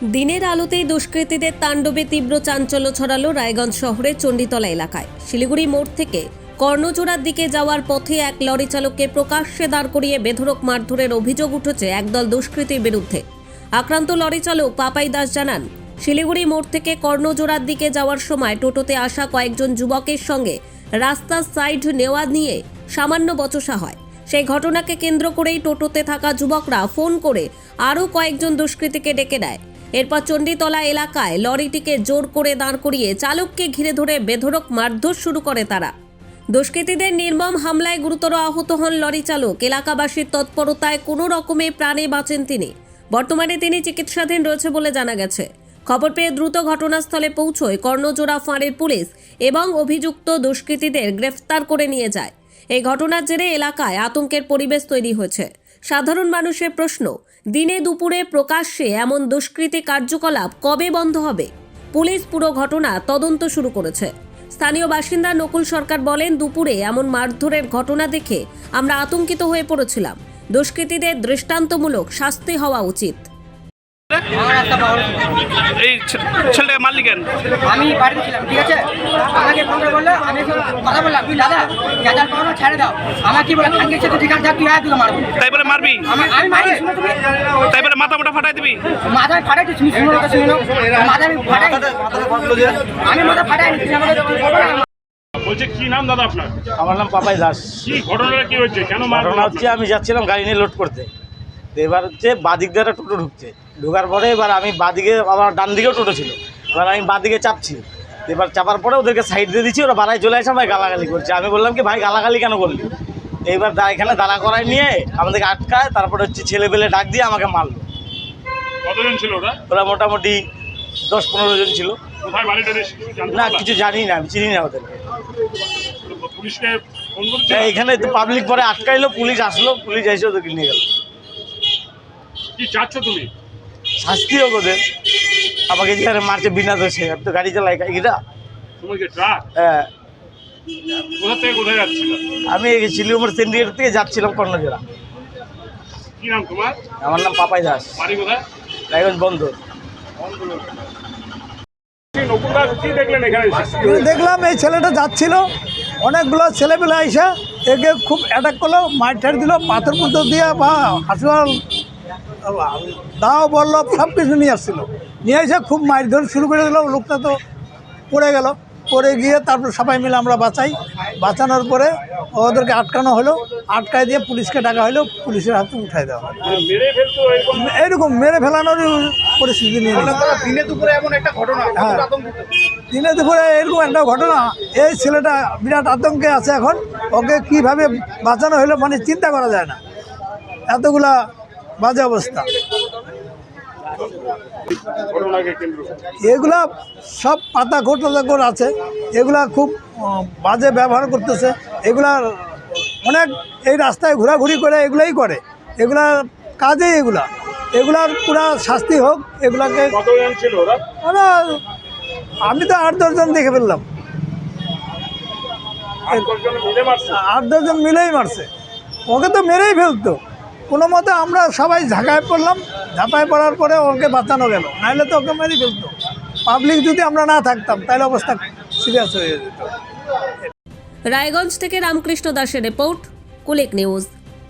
দিনের আলোতেই দুষ্কৃতীদের তাণ্ডবে তীব্র চাঞ্চল্য ছড়ালো রায়গঞ্জ শহরের চণ্ডীতলা এলাকায়। শিলিগুড়ি মোড় থেকে কর্ণজোড়ার দিকে যাওয়ার পথে এক লরি চালককে প্রকাশ্যে দাঁড় করিয়ে বেধড়ক মারধরের অভিযোগ উঠেছে একদল দুষ্কৃতীর বিরুদ্ধে। আক্রান্ত লরি চালক পাপাই দাস জানান, শিলিগুড়ি মোড় থেকে কর্ণজোড়ার দিকে যাওয়ার সময় টোটোতে আসা কয়েকজন যুবকের সঙ্গে রাস্তার সাইড নেওয়া নিয়ে সামান্য বচসা হয়। সেই ঘটনাকে কেন্দ্র করেই টোটোতে থাকা যুবকরা ফোন করে আরও কয়েকজন দুষ্কৃতীকে ডেকে দেয়। এরপর চণ্ডীতলা এলাকায় লরিটিকে জোর করে দাঁড় করিয়ে চালককে ঘিরে ধরে বেধড়ক মারধর শুরু করে তারা। দুষ্কৃতীদের নির্মম হামলায় গুরুতর আহত হন লরি চালক। এলাকাবাসীর তৎপরতায় কোনো রকমে প্রাণে বাঁচেন তিনি। বর্তমানে তিনি চিকিৎসাধীন রয়েছে বলে জানা গেছে। খবর পেয়ে দ্রুত ঘটনাস্থলে পৌঁছয় কর্ণজোড়া ফাঁড়ির পুলিশ এবং অভিযুক্ত দুষ্কৃতীদের গ্রেফতার করে নিয়ে যায়। এই ঘটনার জেরে এলাকায় আতঙ্কের পরিবেশ তৈরি হয়েছে। সাধারণ মানুষের প্রশ্ন, দিনে দুপুরে প্রকাশ্যে এমন দুষ্কৃতী কার্যকলাপ কবে বন্ধ হবে? পুলিশ পুরো ঘটনা তদন্ত শুরু করেছে। স্থানীয় বাসিন্দা নকুল সরকার বলেন, দুপুরে এমন মারধরের ঘটনা দেখে আমরা আতঙ্কিত হয়ে পড়েছিলাম। দুষ্কৃতীদের দৃষ্টান্তমূলক শাস্তি হওয়া উচিত। এই ছেলেটাকে মারলি কেন? আমি বাড়িতে ছিলাম, ঠিক আছে। আমাকে ফোন করে বললো, আমি কথা বললাম, তুই দাদা গাজার পাওয়া ছেড়ে দাও। আমার কি বলে খানকে সাথে ঠিক আছে, তুই আয়, তুই মারবো। তাই বলে মারবি? আমি মারি, শুনো তুমি। তাই বলে মাথা মোটা ফাটাই দিবি? মাথায় ফাটাই দিচ্ছি, শুনো না, শুনো মাথা আমি ফাটাই, আমি মাথা ফাটাই নিচ্ছি। বলছে কি নাম দাদা আপনার? আমার নাম পাপাই দাস। কি ঘটনাটা কি হচ্ছে, কেন ঘটনা হচ্ছে, আমি যাচ্ছিলাম গাড়ি নিয়ে লোড করতে। এবার হচ্ছে বাদিক দিয়ে টোটো ঢুকছে, ঢোকার পরে এবার আমি বাদিকে, আমার ডান দিকেও টোটো ছিল, এবার আমি বাদিকে চাপছি। এবার চাপার পরে ওদেরকে সাইড দিয়ে দিচ্ছি, ওরা বাড়ায় চলে আসে, ভাই গালাগালি করছে। আমি বললাম কি, ভাই গালাগালি কেন করলি? এইবার এখানে দাঁড়া করায় নিয়ে আমাদেরকে আটকায়, তারপরে হচ্ছে ছেলেপেলে ডাক দিয়ে আমাকে মারলো। কতজন ছিল ওরা? ওরা মোটামুটি 10-15 জন ছিল। কোথায় বাড়িটা? না, কিছু জানি না, আমি চিনি না ওদেরকে। পুলিশকে ফোন করেছে? এখানে তো পাবলিক পরে আটকাইলো, পুলিশ আসলো, পুলিশ এসে ওদেরকে নিয়ে গেল। কি চাচ্ছ তুমি? শাস্তি হোক ওদের। আমাকে যেখানে মারছে বিনা দোষে, আমি তো গাড়ি চালাই এটা। তোমার কি ট্রাক? হ্যাঁ। কোথা থেকে কোথায় যাচ্ছিল? আমি শিলিগুড়ি সেন্ট্রিগেট থেকে যাচ্ছিলাম কর্ণজোড়া। কি নাম তোমার? আমার নাম পাপাই দাস। বাড়ি কোথায়? রায়গঞ্জ বন্দর। কি দেখলেন এখানে? দেখলাম এই ছেলেটা যাচ্ছিল, অনেকগুলো ছেলেপেলে এসে একে খুব অ্যাটাক করলো, মার ঠার দিল, পাথর পুথর দিয়ে বা হাসপাতাল দাও বললো, সব কিছু নিয়ে আসছিলো। নিয়ে এসে খুব মারধর শুরু করে দিল। লোকটা তো পড়ে গেল, পড়ে গিয়ে তারপর সবাই মিলে আমরা বাঁচানোর পরে ওদেরকে আটকানো হলো, আটকায় দিয়ে পুলিশকে ডাকা হলো, পুলিশের হাতে উঠাই দেওয়া হলো। এইরকম মেরে ফেলানোর পরিস্থিতি নিয়ে দিনে দুপুরে এমন একটা ঘটনা, হ্যাঁ, দিনে দুপুরে এরকম একটা ঘটনা। এই ছেলেটা বিরাট আতঙ্কে আছে এখন। ওকে কিভাবে বাঁচানো হলো মানে চিন্তা করা যায় না, এতগুলা বাজে অবস্থা। এগুলা সব পাতা কোটাকোট আছে, এগুলা খুব বাজে ব্যবহার করতেছে। এগুলা অনেক এই রাস্তায় ঘোরাঘুরি করে এগুলাই করে, এগুলার কাজেই এগুলার পুরা শাস্তি হোক। এগুলাকে ওরা, আমি তো 8-10 জন দেখে ফেললাম। 8-10 জন মিলেই মারছে, ওকে তো মেরেই ফেলতো। কোনো মতে আমরা সবাই ঝাঁকায় পড়লাম, ঝাঁপায় পড়ার পরে ওকে বাঁচানো গেল, নাহলে তো ওকে মেরেই ফেলতো। পাবলিক যদি আমরা না থাকতাম তাহলে অবস্থা সিরিয়াস হয়ে যেত। রায়গঞ্জ থেকে রামকৃষ্ণ দাসের রিপোর্ট, কুলিক নিউজ।